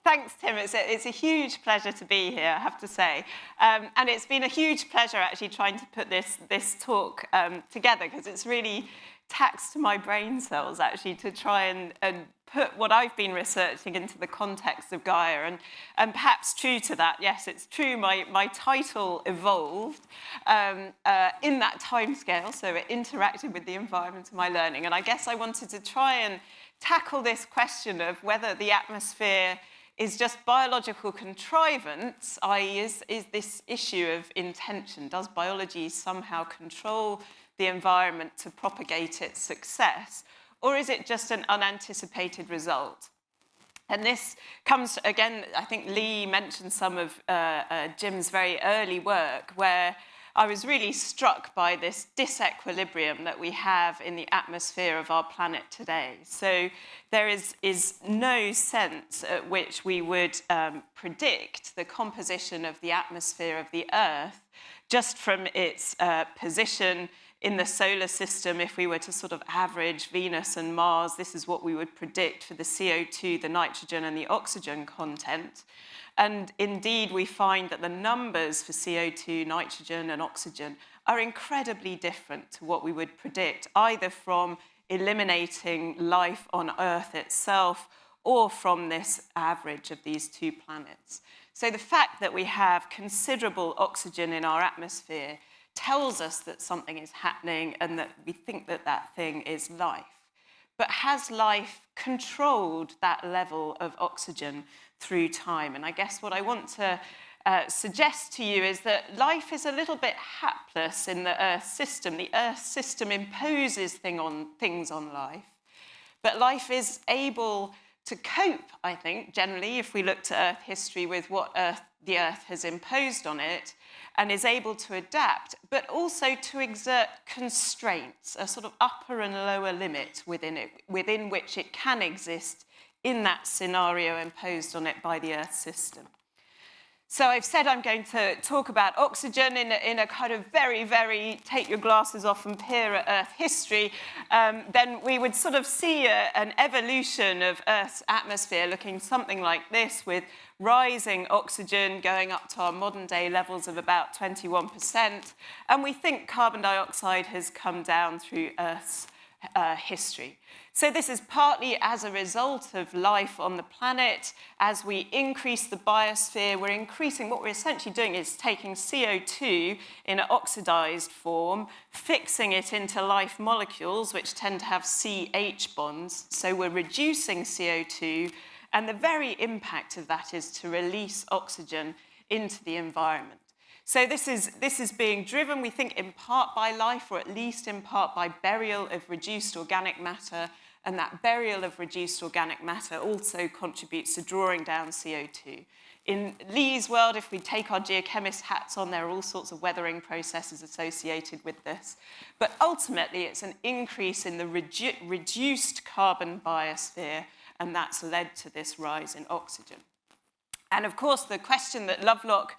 Thanks, Tim. It's a huge pleasure to be here, I have to say. And it's been a huge pleasure actually trying to put this talk together, because it's really taxed my brain cells actually to try and put what I've been researching into the context of Gaia. And perhaps true to that, yes, it's true, my title evolved in that timescale, so it interacted with the environment of my learning. And I guess I wanted to try and tackle this question of whether the atmosphere is just biological contrivance, i.e. is this issue of intention. Does biology somehow control the environment to propagate its success, or is it just an unanticipated result? And this comes, again, I think Lee mentioned some of Jim's very early work, where I was really struck by this disequilibrium that we have in the atmosphere of our planet today. So there is no sense at which we would predict the composition of the atmosphere of the Earth just from its position in the solar system. If we were to sort of average Venus and Mars, this is what we would predict for the CO2, the nitrogen, and the oxygen content. And indeed, we find that the numbers for CO2, nitrogen, and oxygen are incredibly different to what we would predict, either from eliminating life on Earth itself or from this average of these two planets. So the fact that we have considerable oxygen in our atmosphere tells us that something is happening and that we think that that thing is life. But has life controlled that level of oxygen through time? And I guess what I want to suggest to you is that life is a little bit hapless in the Earth system. The Earth system imposes things on life, but life is able to cope, I think, generally, if we look to Earth history, with what the Earth has imposed on it, and is able to adapt, but also to exert constraints, a sort of upper and lower limit within which it can exist in that scenario imposed on it by the Earth system. So I've said I'm going to talk about oxygen in a kind of very, very take your glasses off and peer at Earth history. Then we would sort of see an evolution of Earth's atmosphere looking something like this, with rising oxygen going up to our modern day levels of about 21%. And we think carbon dioxide has come down through Earth's history. So this is partly as a result of life on the planet. As we increase the biosphere, what we're essentially doing is taking CO2 in an oxidized form, fixing it into life molecules, which tend to have CH bonds. So we're reducing CO2, and the very impact of that is to release oxygen into the environment. So this is being driven, we think, in part by life, or at least in part by burial of reduced organic matter. And that burial of reduced organic matter also contributes to drawing down CO2. In Lee's world, if we take our geochemist hats on, there are all sorts of weathering processes associated with this. But ultimately, it's an increase in the reduced carbon biosphere, and that's led to this rise in oxygen. And of course, the question that Lovelock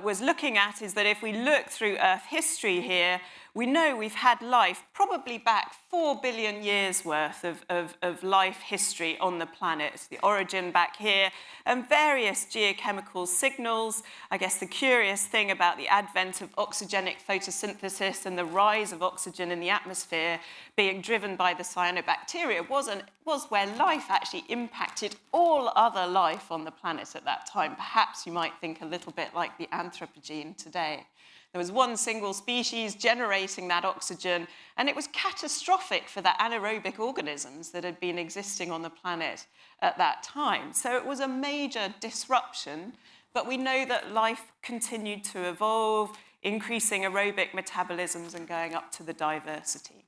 was looking at is that if we look through Earth history here, we know we've had life probably back 4 billion years worth of life history on the planet. It's the origin back here, and various geochemical signals. I guess the curious thing about the advent of oxygenic photosynthesis and the rise of oxygen in the atmosphere being driven by the cyanobacteria was where life actually impacted all other life on the planet at that time. Perhaps you might think a little bit like the Anthropogene today. There was one single species generating that oxygen, and it was catastrophic for the anaerobic organisms that had been existing on the planet at that time. So it was a major disruption, but we know that life continued to evolve, increasing aerobic metabolisms and going up to the diversity.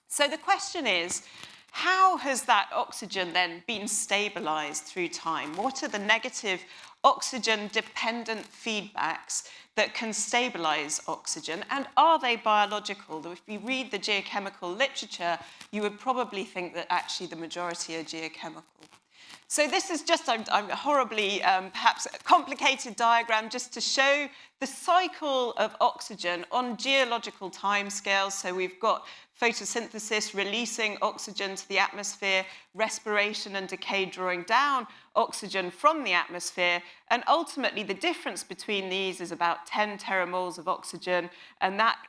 So the question is, how has that oxygen then been stabilized through time? What are the negative oxygen-dependent feedbacks that can stabilize oxygen, and are they biological? If you read the geochemical literature, you would probably think that actually the majority are geochemical. So this is just a horribly, perhaps complicated diagram just to show the cycle of oxygen on geological timescales. So we've got photosynthesis releasing oxygen to the atmosphere, respiration and decay drawing down oxygen from the atmosphere, and ultimately the difference between these is about 10 teramoles of oxygen, and that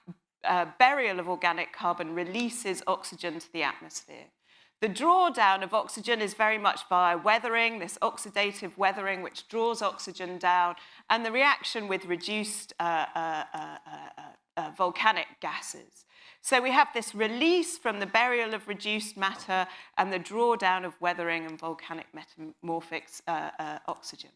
burial of organic carbon releases oxygen to the atmosphere. The drawdown of oxygen is very much via weathering, this oxidative weathering which draws oxygen down, and the reaction with reduced volcanic gases. So we have this release from the burial of reduced matter and the drawdown of weathering and volcanic metamorphic oxygen.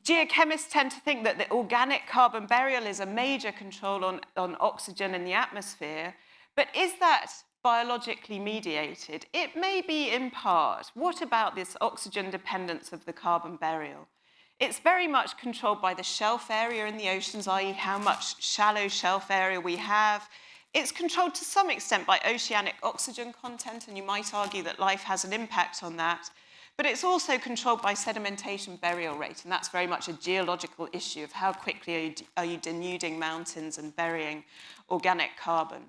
Geochemists tend to think that the organic carbon burial is a major control on oxygen in the atmosphere, but is that biologically mediated? It may be in part. What about this oxygen dependence of the carbon burial? It's very much controlled by the shelf area in the oceans, i.e. how much shallow shelf area we have. It's controlled to some extent by oceanic oxygen content, and you might argue that life has an impact on that. But it's also controlled by sedimentation burial rate, and that's very much a geological issue of how quickly are you denuding mountains and burying organic carbon.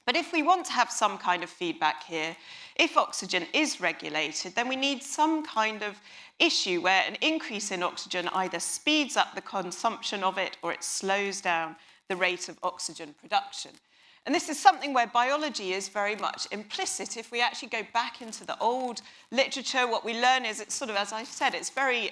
But if we want to have some kind of feedback here, if oxygen is regulated, then we need some kind of issue where an increase in oxygen either speeds up the consumption of it or it slows down the rate of oxygen production. And this is something where biology is very much implicit. If we actually go back into the old literature, what we learn is it's sort of, as I said, it's very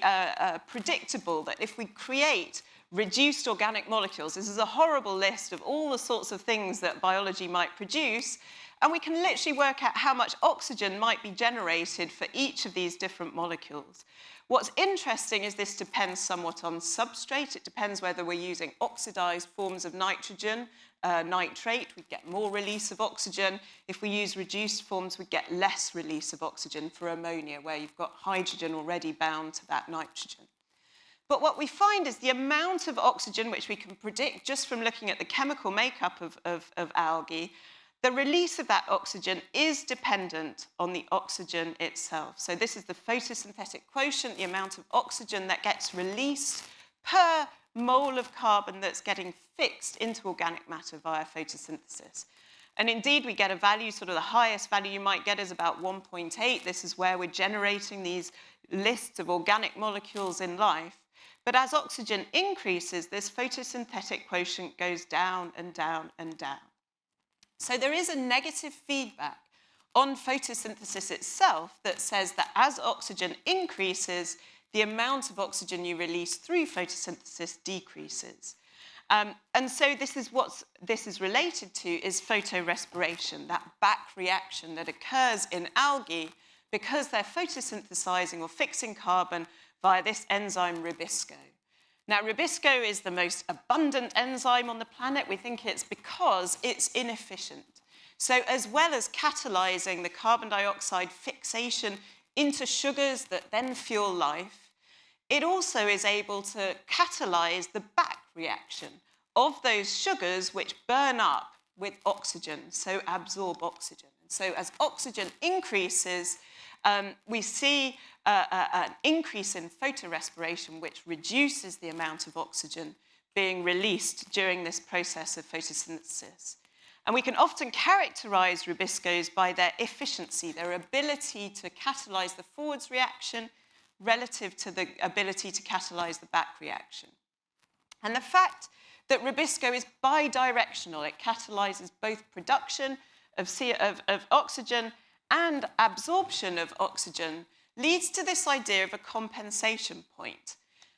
predictable that if we create reduced organic molecules, this is a horrible list of all the sorts of things that biology might produce, and we can literally work out how much oxygen might be generated for each of these different molecules. What's interesting is this depends somewhat on substrate. It depends whether we're using oxidized forms of nitrogen, nitrate, we get more release of oxygen. If we use reduced forms, we get less release of oxygen for ammonia, where you've got hydrogen already bound to that nitrogen. But what we find is the amount of oxygen, which we can predict just from looking at the chemical makeup of algae, the release of that oxygen is dependent on the oxygen itself. So this is the photosynthetic quotient, the amount of oxygen that gets released per mole of carbon that's getting fixed into organic matter via photosynthesis. And indeed, we get a value, sort of the highest value you might get is about 1.8. This is where we're generating these lists of organic molecules in life. But as oxygen increases, this photosynthetic quotient goes down and down and down. So there is a negative feedback on photosynthesis itself that says that as oxygen increases, the amount of oxygen you release through photosynthesis decreases. And so this is what this is related to is photorespiration, that back reaction that occurs in algae because they're photosynthesizing or fixing carbon via this enzyme ribisco. Now, ribisco is the most abundant enzyme on the planet. We think it's because it's inefficient. So as well as catalyzing the carbon dioxide fixation into sugars that then fuel life, it also is able to catalyze the back reaction of those sugars which burn up with oxygen, so absorb oxygen. And so as oxygen increases, we see an increase in photorespiration, which reduces the amount of oxygen being released during this process of photosynthesis. And we can often characterize ribiscos by their efficiency, their ability to catalyze the forwards reaction relative to the ability to catalyze the back reaction. And the fact that ribisco is bidirectional, it catalyzes both production of oxygen and absorption of oxygen, leads to this idea of a compensation point.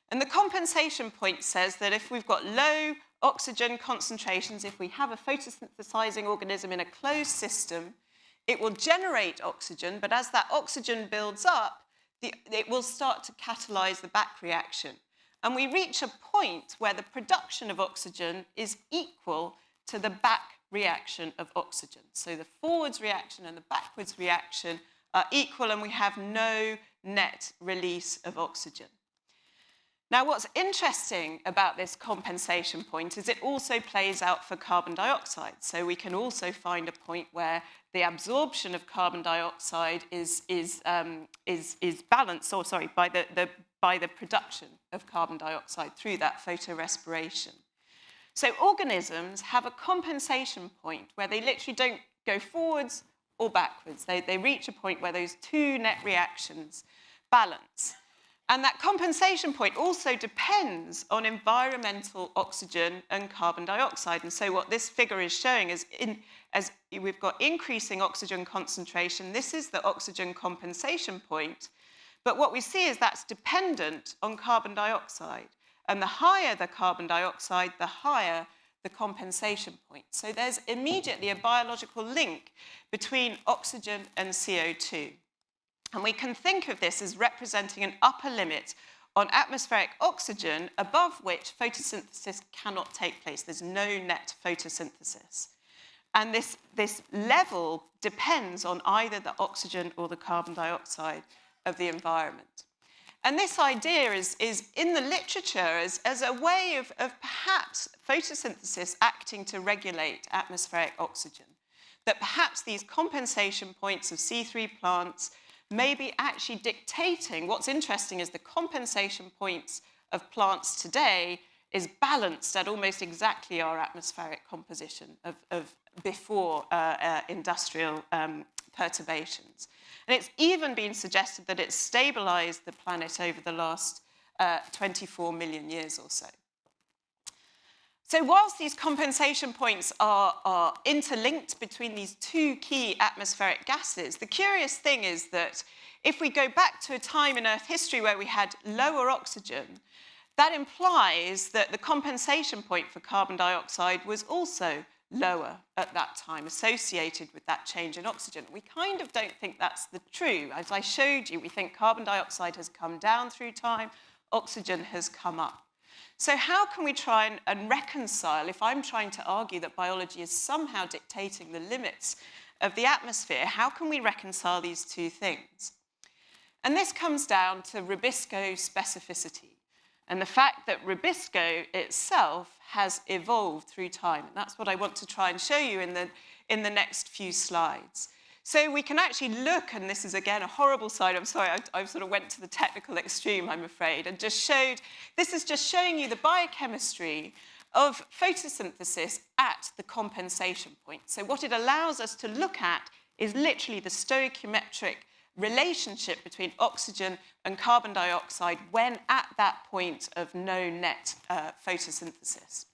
And the compensation point says that if we've got low oxygen concentrations, if we have a photosynthesizing organism in a closed system, it will generate oxygen, but as that oxygen builds up, it will start to catalyze the back reaction. And we reach a point where the production of oxygen is equal to the back reaction of oxygen. So the forwards reaction and the backwards reaction are equal, and we have no net release of oxygen. Now, what's interesting about this compensation point is it also plays out for carbon dioxide. So we can also find a point where the absorption of carbon dioxide is balanced, by the production of carbon dioxide through that photorespiration. So organisms have a compensation point where they literally don't go forwards or backwards. They reach a point where those two net reactions balance. And that compensation point also depends on environmental oxygen and carbon dioxide. And so what this figure is showing is, as we've got increasing oxygen concentration, this is the oxygen compensation point. But what we see is that's dependent on carbon dioxide. And the higher the carbon dioxide, the higher the compensation point. So there's immediately a biological link between oxygen and CO2. And we can think of this as representing an upper limit on atmospheric oxygen above which photosynthesis cannot take place. There's no net photosynthesis. And this level depends on either the oxygen or the carbon dioxide of the environment. And this idea is in the literature as a way of perhaps photosynthesis acting to regulate atmospheric oxygen. That perhaps these compensation points of C3 plants may be actually dictating. What's interesting is the compensation points of plants today is balanced at almost exactly our atmospheric composition of before industrial perturbations. And it's even been suggested that it's stabilized the planet over the last 24 million years or so. So whilst these compensation points are interlinked between these two key atmospheric gases, the curious thing is that if we go back to a time in Earth history where we had lower oxygen, that implies that the compensation point for carbon dioxide was also lower at that time, associated with that change in oxygen. We kind of don't think that's true. As I showed you, we think carbon dioxide has come down through time, oxygen has come up. So how can we try and reconcile, if I'm trying to argue that biology is somehow dictating the limits of the atmosphere, how can we reconcile these two things? And this comes down to rubisco specificity and the fact that rubisco itself has evolved through time. And that's what I want to try and show you in the next few slides. So we can actually look, and this is again a horrible slide. I'm sorry, I sort of went to the technical extreme, I'm afraid, and just showed, this is just showing you the biochemistry of photosynthesis at the compensation point. So what it allows us to look at is literally the stoichiometric relationship between oxygen and carbon dioxide when at that point of no net photosynthesis.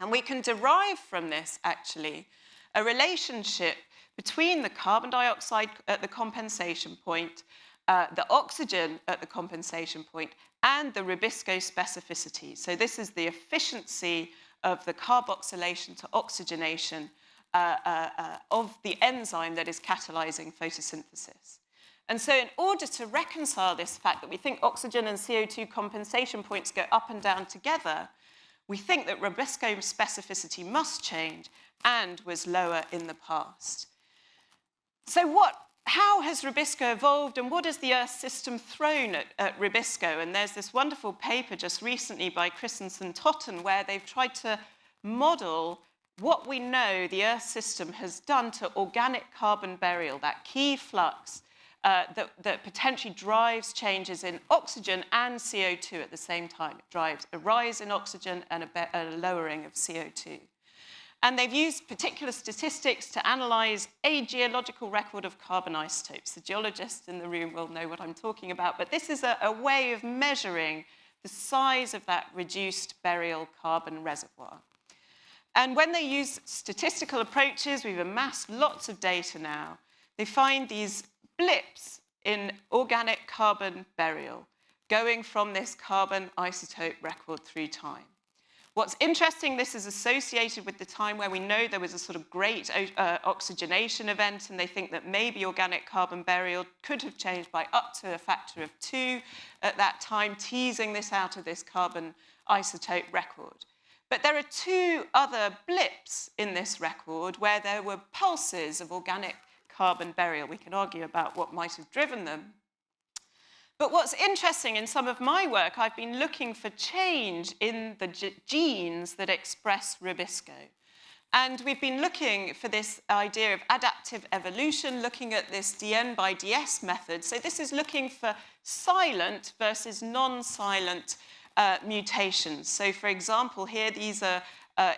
And we can derive from this, actually, a relationship between the carbon dioxide at the compensation point, the oxygen at the compensation point, and the rubisco specificity. So this is the efficiency of the carboxylation to oxygenation of the enzyme that is catalyzing photosynthesis. And so in order to reconcile this fact that we think oxygen and CO2 compensation points go up and down together, we think that rubisco specificity must change and was lower in the past. So how has rubisco evolved, and what has the Earth system thrown at rubisco? And there's this wonderful paper just recently by Christensen-Totten where they've tried to model what we know the Earth system has done to organic carbon burial, that key flux that potentially drives changes in oxygen and CO2 at the same time. It drives a rise in oxygen and a lowering of CO2. And they've used particular statistics to analyze a geological record of carbon isotopes. The geologists in the room will know what I'm talking about, but this is a way of measuring the size of that reduced burial carbon reservoir. And when they use statistical approaches, we've amassed lots of data now. They find these blips in organic carbon burial going from this carbon isotope record through time. What's interesting, this is associated with the time where we know there was a sort of great oxygenation event, and they think that maybe organic carbon burial could have changed by up to a factor of 2 at that time, teasing this out of this carbon isotope record. But there are 2 other blips in this record where there were pulses of organic carbon burial. We can argue about what might have driven them. But what's interesting in some of my work, I've been looking for change in the genes that express rubisco. And we've been looking for this idea of adaptive evolution, looking at this DN by DS method. So this is looking for silent versus non-silent mutations. So for example, here these are,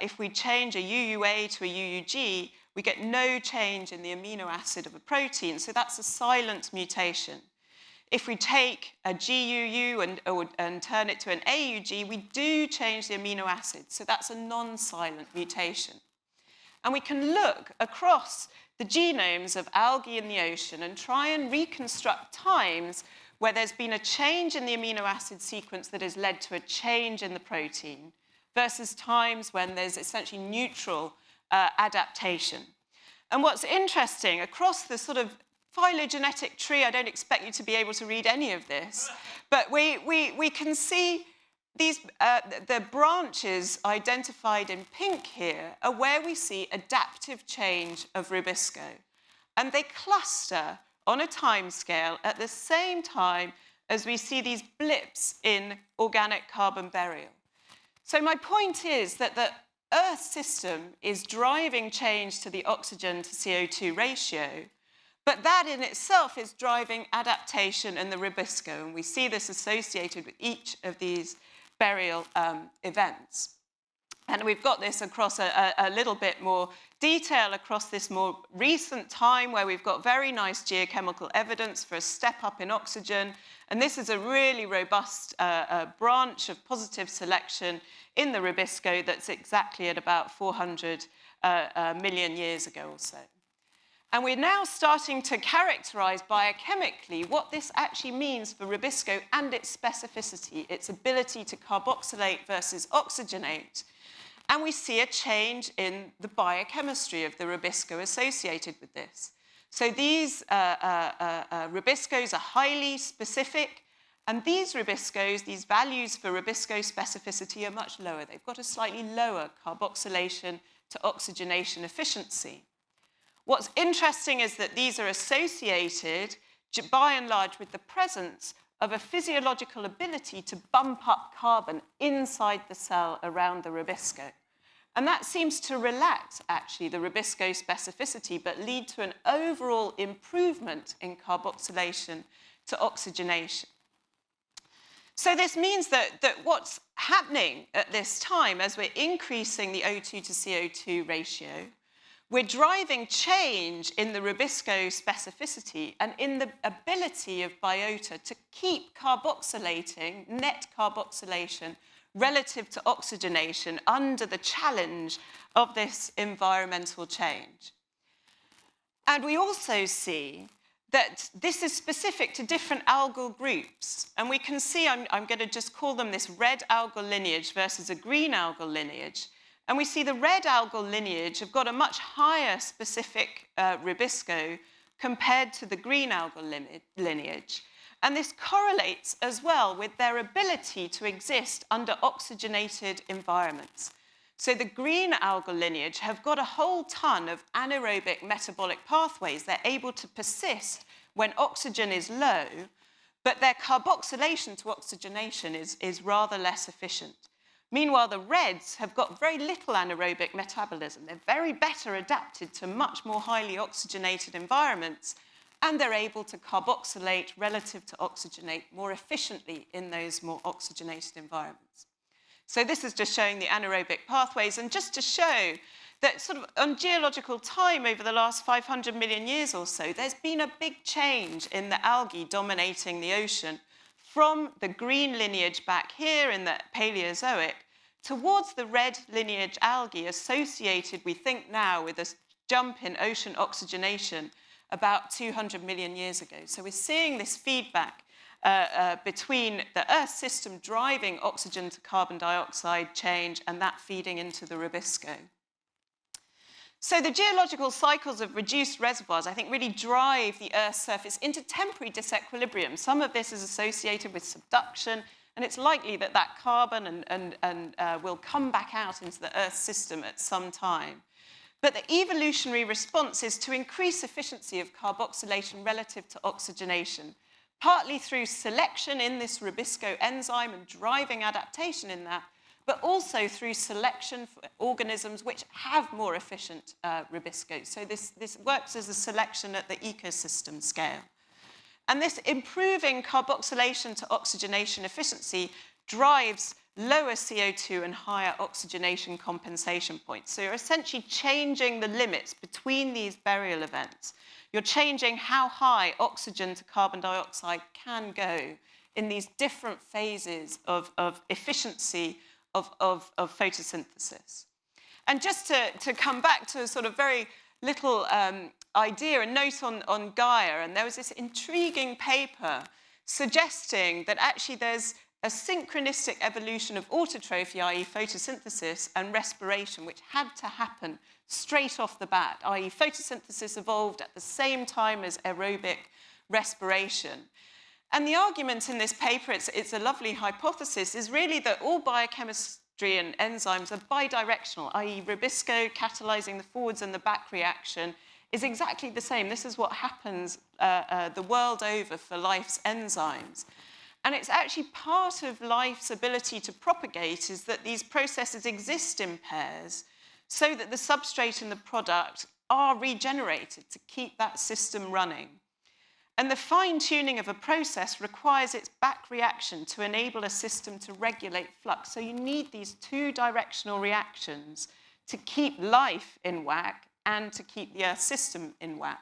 if we change a UUA to a UUG, we get no change in the amino acid of a protein. So that's a silent mutation. If we take a GUU and turn it to an AUG, we do change the amino acid. So that's a non-silent mutation. And we can look across the genomes of algae in the ocean and try and reconstruct times where there's been a change in the amino acid sequence that has led to a change in the protein versus times when there's essentially neutral adaptation. And what's interesting, across the sort of phylogenetic tree, I don't expect you to be able to read any of this, but we can see these, the branches identified in pink here are where we see adaptive change of rubisco. And they cluster on a time scale at the same time as we see these blips in organic carbon burial. So my point is that the Earth system is driving change to the oxygen to CO2 ratio, but that in itself is driving adaptation in the rubisco, and we see this associated with each of these burial events. And we've got this across a little bit more detail across this more recent time where we've got very nice geochemical evidence for a step up in oxygen. And this is a really robust branch of positive selection in the rubisco that's exactly at about 400 million years ago or so. And we're now starting to characterize biochemically what this actually means for rubisco and its specificity, its ability to carboxylate versus oxygenate. And we see a change in the biochemistry of the rubisco associated with this. So these rubiscos are highly specific, and these rubiscos, these values for rubisco specificity are much lower. They've got a slightly lower carboxylation to oxygenation efficiency. What's interesting is that these are associated, by and large, with the presence of a physiological ability to bump up carbon inside the cell around the rubisco. And that seems to relax, actually, the rubisco specificity, but lead to an overall improvement in carboxylation to oxygenation. So this means that what's happening at this time, as we're increasing the O2 to CO2 ratio, we're driving change in the rubisco specificity and in the ability of biota to keep carboxylating, net carboxylation, relative to oxygenation under the challenge of this environmental change. And we also see that this is specific to different algal groups. And we can see, I'm going to just call them this red algal lineage versus a green algal lineage. And we see the red algal lineage have got a much higher specific rubisco compared to the green algal lineage. And this correlates as well with their ability to exist under oxygenated environments. So the green algal lineage have got a whole ton of anaerobic metabolic pathways. They're able to persist when oxygen is low, but their carboxylation to oxygenation is rather less efficient. Meanwhile, the reds have got very little anaerobic metabolism. They're very better adapted to much more highly oxygenated environments, and they're able to carboxylate relative to oxygenate more efficiently in those more oxygenated environments. So this is just showing the anaerobic pathways, and just to show that sort of on geological time over the last 500 million years or so, there's been a big change in the algae dominating the ocean from the green lineage back here in the Paleozoic towards the red lineage algae associated, we think now, with a jump in ocean oxygenation about 200 million years ago. So we're seeing this feedback between the Earth system driving oxygen to carbon dioxide change and that feeding into the rubisco. So the geological cycles of reduced reservoirs, I think, really drive the Earth's surface into temporary disequilibrium. Some of this is associated with subduction, and it's likely that that carbon will come back out into the Earth system at some time. But the evolutionary response is to increase efficiency of carboxylation relative to oxygenation partly through selection in this Rubisco enzyme and driving adaptation in that, but also through selection for organisms which have more efficient Rubisco. So this works as a selection at the ecosystem scale. And this improving carboxylation to oxygenation efficiency drives lower CO2 and higher oxygenation compensation points. So you're essentially changing the limits between these burial events. You're changing how high oxygen to carbon dioxide can go in these different phases of efficiency of photosynthesis. And just to come back to a sort of very little idea, a note on Gaia, and there was this intriguing paper suggesting that actually there's a synchronistic evolution of autotrophy, i.e. photosynthesis, and respiration, which had to happen straight off the bat, i.e. photosynthesis evolved at the same time as aerobic respiration. And the argument in this paper, it's a lovely hypothesis, is really that all biochemistry and enzymes are bidirectional, i.e. Rubisco catalyzing the forwards and the back reaction is exactly the same. This is what happens the world over for life's enzymes. And it's actually part of life's ability to propagate is that these processes exist in pairs so that the substrate and the product are regenerated to keep that system running. And the fine-tuning of a process requires its back reaction to enable a system to regulate flux. So you need these two-directional reactions to keep life in whack and to keep the Earth system in whack.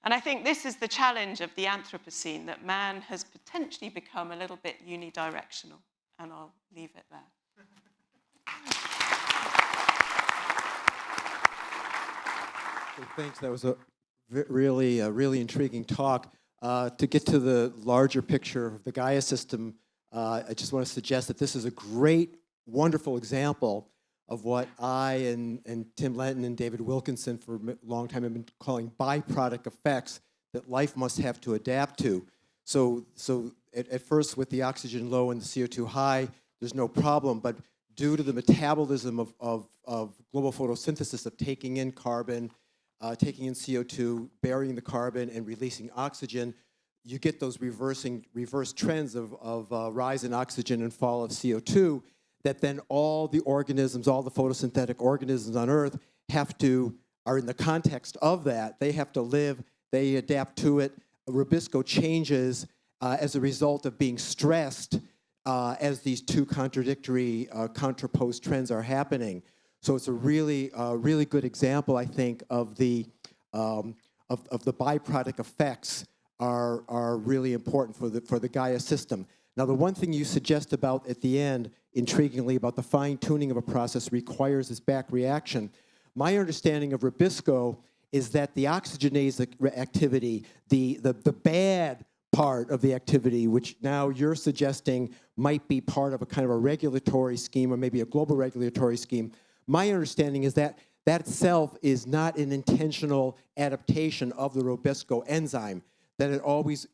And I think this is the challenge of the Anthropocene, that man has potentially become a little bit unidirectional. And I'll leave it there. Thanks. That was a really intriguing talk. To get to the larger picture of the Gaia system, I just want to suggest that this is a great, wonderful example of what I and Tim Lenton and David Wilkinson for a long time have been calling byproduct effects that life must have to adapt to. So at first with the oxygen low and the CO2 high, there's no problem, but due to the metabolism of global photosynthesis of taking in carbon, taking in CO2, burying the carbon, and releasing oxygen, you get those reverse trends of rise in oxygen and fall of CO2 that then all the organisms, all the photosynthetic organisms on Earth are in the context of that. They have to live, they adapt to it. Rubisco changes as a result of being stressed as these two contradictory, contraposed trends are happening. So it's a really good example, I think, of the byproduct effects are really important for the Gaia system. Now, the one thing you suggest about at the end, intriguingly, about the fine-tuning of a process requires this back reaction. My understanding of Rubisco is that the oxygenase activity, the bad part of the activity, which now you're suggesting might be part of a kind of a regulatory scheme or maybe a global regulatory scheme, my understanding is that that itself is not an intentional adaptation of the Rubisco enzyme. That it always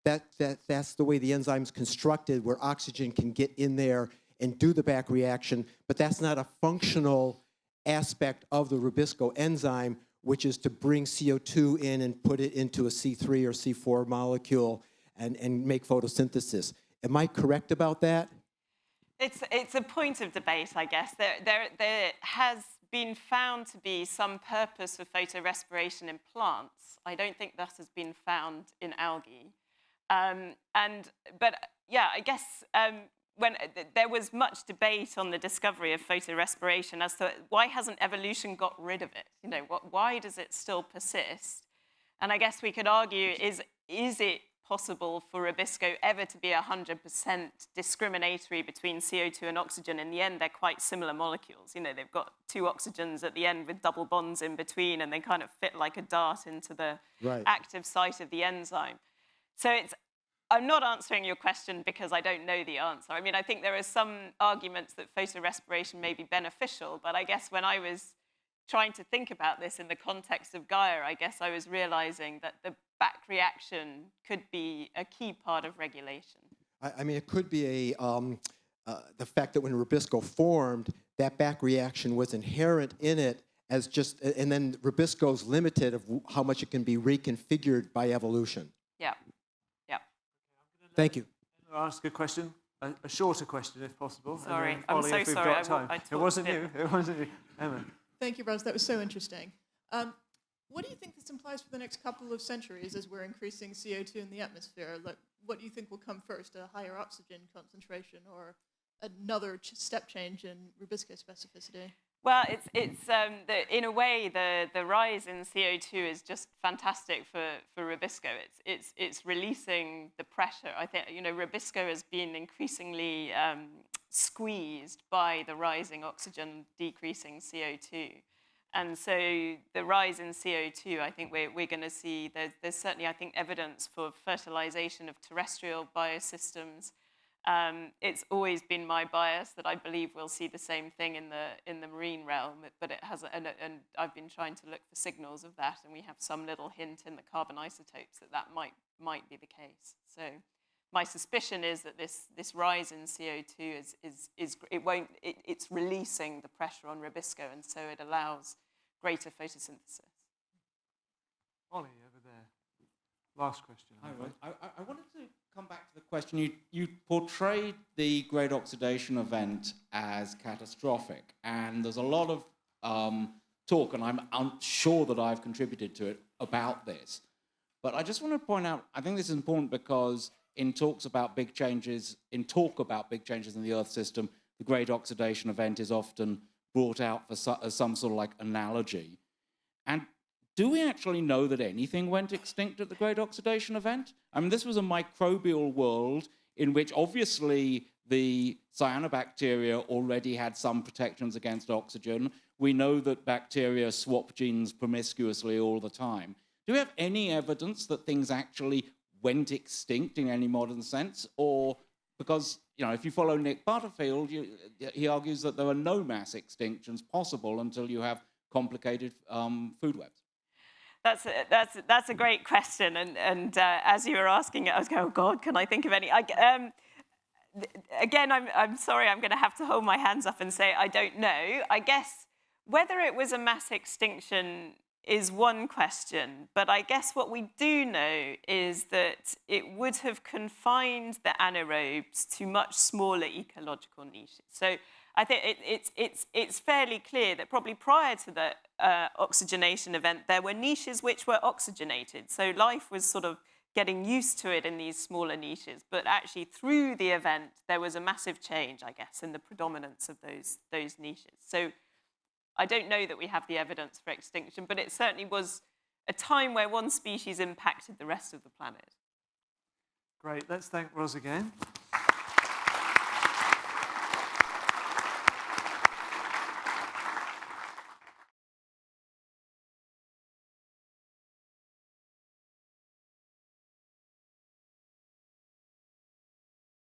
that's the way the enzyme's constructed, where oxygen can get in there and do the back reaction, but that's not a functional aspect of the Rubisco enzyme, which is to bring CO2 in and put it into a C3 or C4 molecule and make photosynthesis. Am I correct about that? It's a point of debate, I guess. There has been found to be some purpose for photorespiration in plants. I don't think that has been found in algae. But yeah, I guess when there was much debate on the discovery of photorespiration as to why hasn't evolution got rid of it? You know, why does it still persist? And I guess we could argue, is it possible for Rubisco ever to be 100% discriminatory between CO2 and oxygen? In the end, they're quite similar molecules. You know, they've got two oxygens at the end with double bonds in between, and they kind of fit like a dart into the active site of the enzyme. So I'm not answering your question because I don't know the answer. I mean, I think there are some arguments that photorespiration may be beneficial, but I guess when I was trying to think about this in the context of Gaia, I guess I was realizing that the back reaction could be a key part of regulation. I mean, it could be the fact that when Rubisco formed, that back reaction was inherent in it as just, and then Rubisco's limited of how much it can be reconfigured by evolution. Yeah. Thank you. I'll ask a question, a shorter question if possible. Sorry, and then I'm Ollie, so if we've sorry. got time. I It wasn't you. It wasn't you. Emma. Thank you, Ros. That was so interesting. What do you think this implies for the next couple of centuries as we're increasing CO2 in the atmosphere? Like, what do you think will come first, a higher oxygen concentration or another step change in Rubisco specificity? Well, in a way, the rise in CO2 is just fantastic for Rubisco. It's releasing the pressure. I think, Rubisco has been increasingly squeezed by the rising oxygen, decreasing CO2. And so the rise in CO2, I think we're going to see, there's certainly, I think, evidence for fertilization of terrestrial biosystems. It's always been my bias that I believe we'll see the same thing in the marine realm, but it has, and I've been trying to look for signals of that, and we have some little hint in the carbon isotopes that might be the case. So my suspicion is that this rise in CO2 it's releasing the pressure on Rubisco, and so it allows greater photosynthesis. Ollie, over there. Last question. Hi, Ros. I wanted to come back to the question. You portrayed the great oxidation event as catastrophic, and there's a lot of talk, and I'm unsure that I've contributed to it, about this. But I just want to point out, I think this is important because in talk about big changes in the Earth system, the great oxidation event is often brought out as some sort of like analogy. And do we actually know that anything went extinct at the great oxidation event? I mean, this was a microbial world in which obviously the cyanobacteria already had some protections against oxygen. We know that bacteria swap genes promiscuously all the time. Do we have any evidence that things actually went extinct in any modern sense? Or because, if you follow Nick Butterfield, he argues that there are no mass extinctions possible until you have complicated food webs. That's a great question, and as you were asking it, I was going, oh God, can I think of any? Again, I'm sorry, I'm going to have to hold my hands up and say I don't know. I guess whether it was a mass extinction is one question, but I guess what we do know is that it would have confined the anaerobes to much smaller ecological niches. So I think it's fairly clear that probably prior to the oxygenation event, there were niches which were oxygenated. So life was sort of getting used to it in these smaller niches. But actually, through the event, there was a massive change, I guess, in the predominance of those niches. So I don't know that we have the evidence for extinction, but it certainly was a time where one species impacted the rest of the planet. Great. Let's thank Ros again.